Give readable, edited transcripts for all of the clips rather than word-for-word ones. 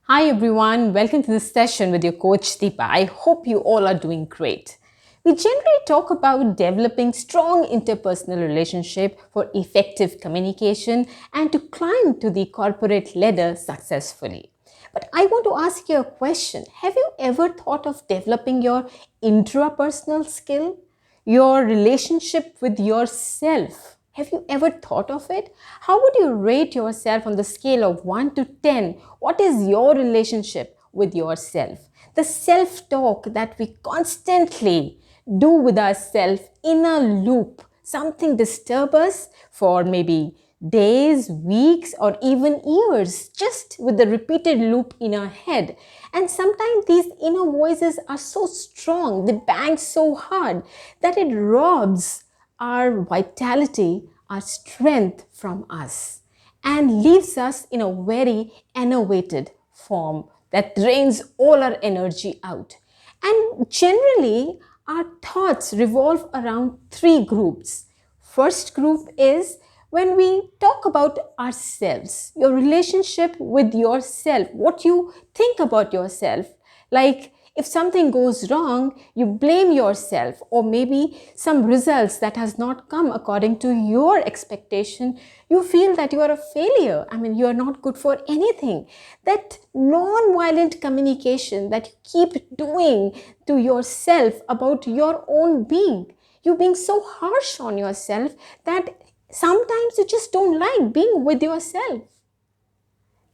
Hi everyone, welcome to this session with your coach Deepa. I hope you all are doing great. We generally talk about developing strong interpersonal relationship for effective communication and to climb to the corporate ladder successfully. But I want to ask you a question. Have you ever thought of developing your intrapersonal skill, your relationship with yourself? Have you ever thought of it? How would you rate yourself on the scale of 1 to 10? What is your relationship with yourself? The self talk that we constantly do with ourselves in a loop. Something disturbs us for maybe days, weeks, or even years, just with the repeated loop in our head. And sometimes these inner voices are so strong, they bang so hard that it robs our vitality, our strength from us, and leaves us in a very enervated form that drains all our energy out. And generally, our thoughts revolve around three groups. First group is when we talk about ourselves, your relationship with yourself, what you think about yourself. Like if something goes wrong, you blame yourself, or maybe some results that has not come according to your expectation, you feel that you are a failure. I mean, you are not good for anything. That non-violent communication that you keep doing to yourself about your own being, you being so harsh on yourself that sometimes you just don't like being with yourself.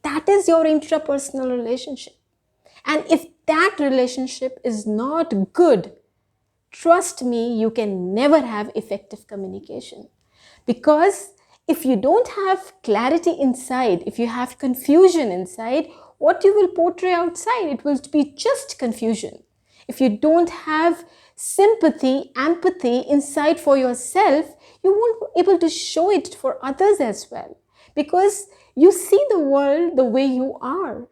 That is your intrapersonal relationship. And if that relationship is not good, trust me, you can never have effective communication. Because if you don't have clarity inside, if you have confusion inside, what you will portray outside, it will be just confusion. If you don't have sympathy, empathy inside for yourself, you won't be able to show it for others as well. Because you see the world the way you are.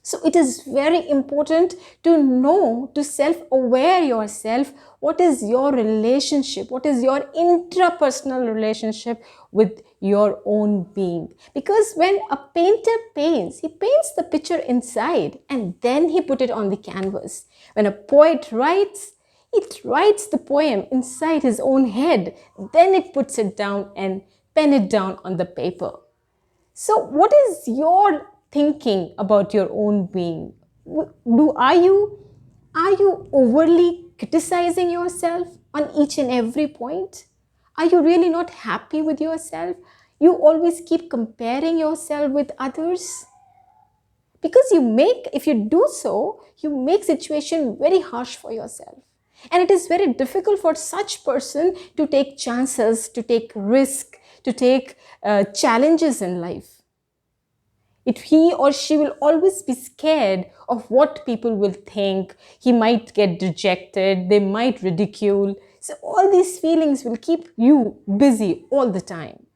So it is very important to know, to self-aware yourself, what is your relationship, what is your intrapersonal relationship with your own being. Because when a painter paints, he paints the picture inside and then he put it on the canvas. When a poet writes, it writes the poem inside his own head, then it puts it down and pen it down on the paper. So, what is your thinking about your own being? Are you overly criticizing yourself on each and every point? Are you really not happy with yourself? You always keep comparing yourself with others? Because if you do so, you make situation very harsh for yourself. And it is very difficult for such person to take chances, to take risk, to take challenges in life. He or she will always be scared of what people will think. He might get rejected, they might ridicule. So all these feelings will keep you busy all the time.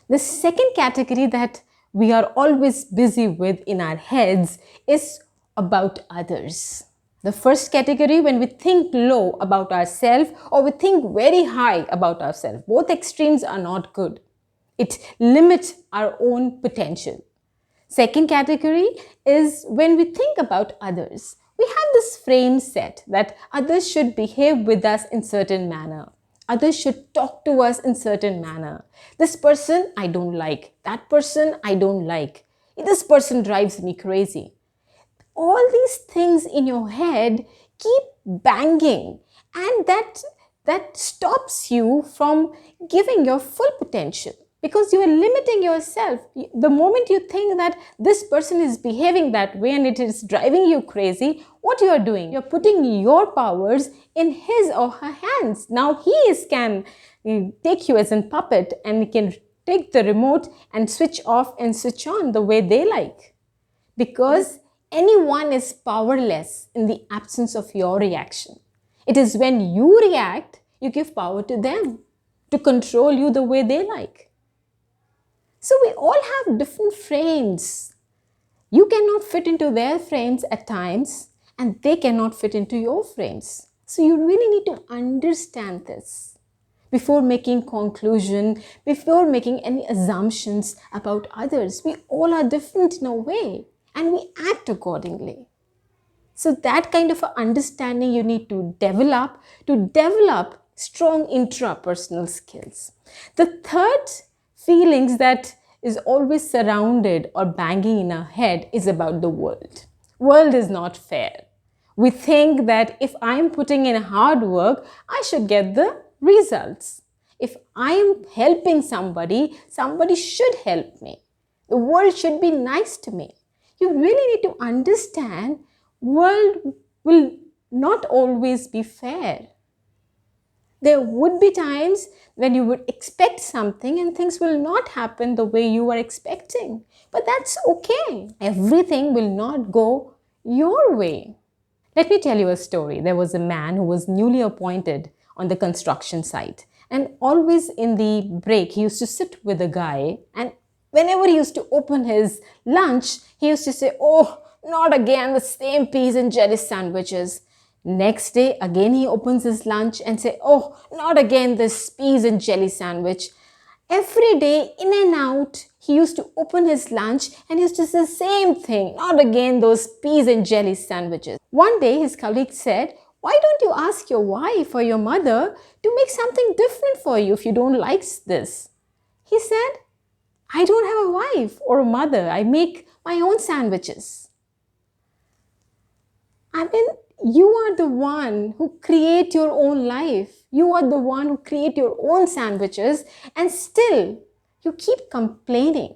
The second category that we are always busy with in our heads is about others. The first category, when we think low about ourselves or we think very high about ourselves, both extremes are not good. It limits our own potential. Second category is when we think about others. We have this frame set that others should behave with us in certain manner. Others should talk to us in certain manner. This person I don't like. That person I don't like. This person drives me crazy. All these things in your head keep banging, and that stops you from giving your full potential, because you are limiting yourself. The moment you think that this person is behaving that way and it is driving you crazy, what you are doing, you're putting your powers in his or her hands. Now can take you as a puppet, and he can take the remote and switch off and switch on the way they like, because anyone is powerless in the absence of your reaction. It is when you react, you give power to them to control you the way they like. So we all have different frames. You cannot fit into their frames at times, and they cannot fit into your frames. So you really need to understand this. before making conclusion, before making any assumptions about others. We all are different in a way and we act accordingly. So that kind of a understanding you need to develop strong intrapersonal skills. The third feelings that is always surrounded or banging in our head is about the world. World is not fair. We think that if I'm putting in hard work, I should get the results. If I'm helping somebody, somebody should help me. The world should be nice to me. You really need to understand world will not always be fair. There would be times when you would expect something and things will not happen the way you are expecting. But that's okay. Everything will not go your way. Let me tell you a story. There was a man who was newly appointed on the construction site. And always in the break, he used to sit with a guy. And whenever he used to open his lunch, he used to say, "Oh, not again the same peas and jelly sandwiches." Next day, again he opens his lunch and say, "Oh, not again this peas and jelly sandwich." Every day, in and out, he used to open his lunch and used to say the same thing, "Not again those peas and jelly sandwiches." One day, his colleague said, "Why don't you ask your wife or your mother to make something different for you if you don't like this?" He said, "I don't have a wife or a mother. I make my own sandwiches." I mean, you are the one who create your own life. You are the one who create your own sandwiches and still you keep complaining.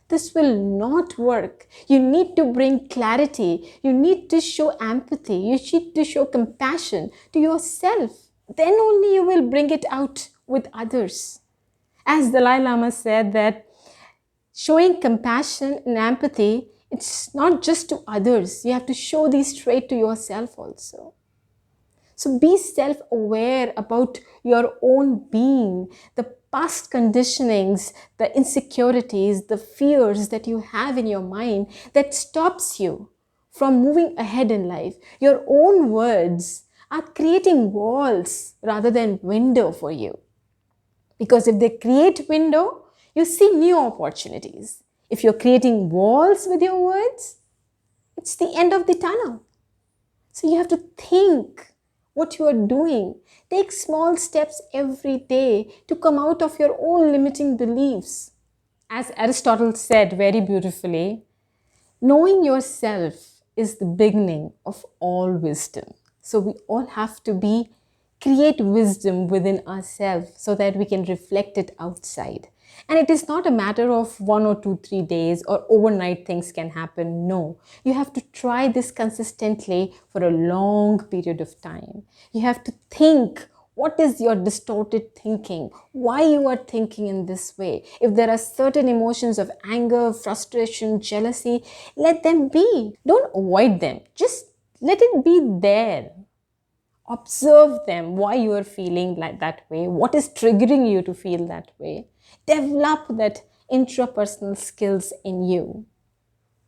This will not work. You need to bring clarity. You need to show empathy. You need to show compassion to yourself. Then only you will bring it out with others. As Dalai Lama said that showing compassion and empathy, it's not just to others. You have to show these traits to yourself also. So be self-aware about your own being, the past conditionings, the insecurities, the fears that you have in your mind that stops you from moving ahead in life. Your own words are creating walls rather than window for you. Because if they create window, you see new opportunities. If you're creating walls with your words, it's the end of the tunnel. So you have to think what you are doing. Take small steps every day to come out of your own limiting beliefs. As Aristotle said very beautifully, knowing yourself is the beginning of all wisdom. So we all have to create wisdom within ourselves so that we can reflect it outside. And it is not a matter of 1 or 2, 3 days or overnight things can happen. No, you have to try this consistently for a long period of time. You have to think, what is your distorted thinking? Why you are thinking in this way? If there are certain emotions of anger, frustration, jealousy, let them be. Don't avoid them. Just let it be there. Observe them, why you are feeling like that way, what is triggering you to feel that way. Develop that intrapersonal skills in you.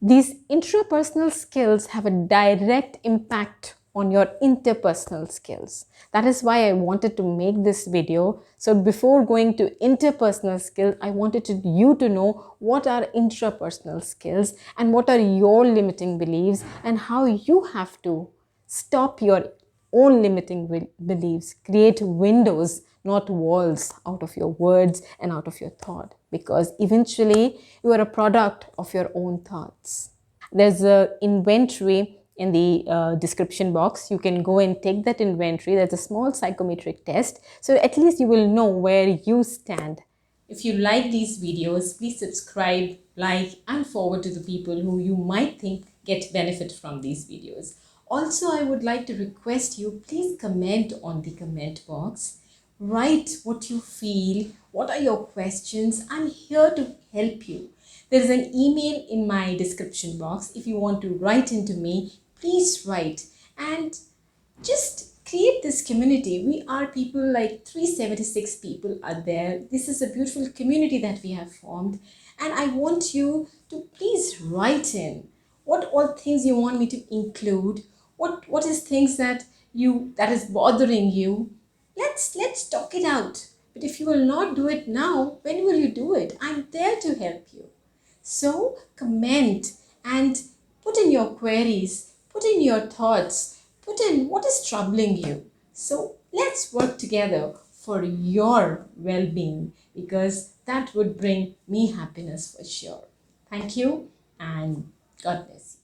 These intrapersonal skills have a direct impact on your interpersonal skills. That is why I wanted to make this video. So before going to interpersonal skills, I wanted you to know what are intrapersonal skills and what are your limiting beliefs and how you have to stop your own limiting beliefs, create windows, not walls, out of your words and out of your thought, because eventually you are a product of your own thoughts. There's an inventory in the description box. You can go and take that inventory. There's a small psychometric test, so at least you will know where you stand. If you like these videos, please subscribe, like, and forward to the people who you might think get benefit from these videos. Also, I would like to request you, please comment on the comment box. Write what you feel, what are your questions. I'm here to help you. There is an email in my description box. If you want to write into me, please write and just create this community. We are people like 376 people are there. This is a beautiful community that we have formed, and I want you to please write in what all things you want me to include, what is things that is bothering you. Let's talk it out. But if you will not do it now, when will you do it? I'm there to help you. So comment and put in your queries, put in your thoughts, put in what is troubling you. So let's work together for your well-being, because that would bring me happiness for sure. Thank you and God bless you.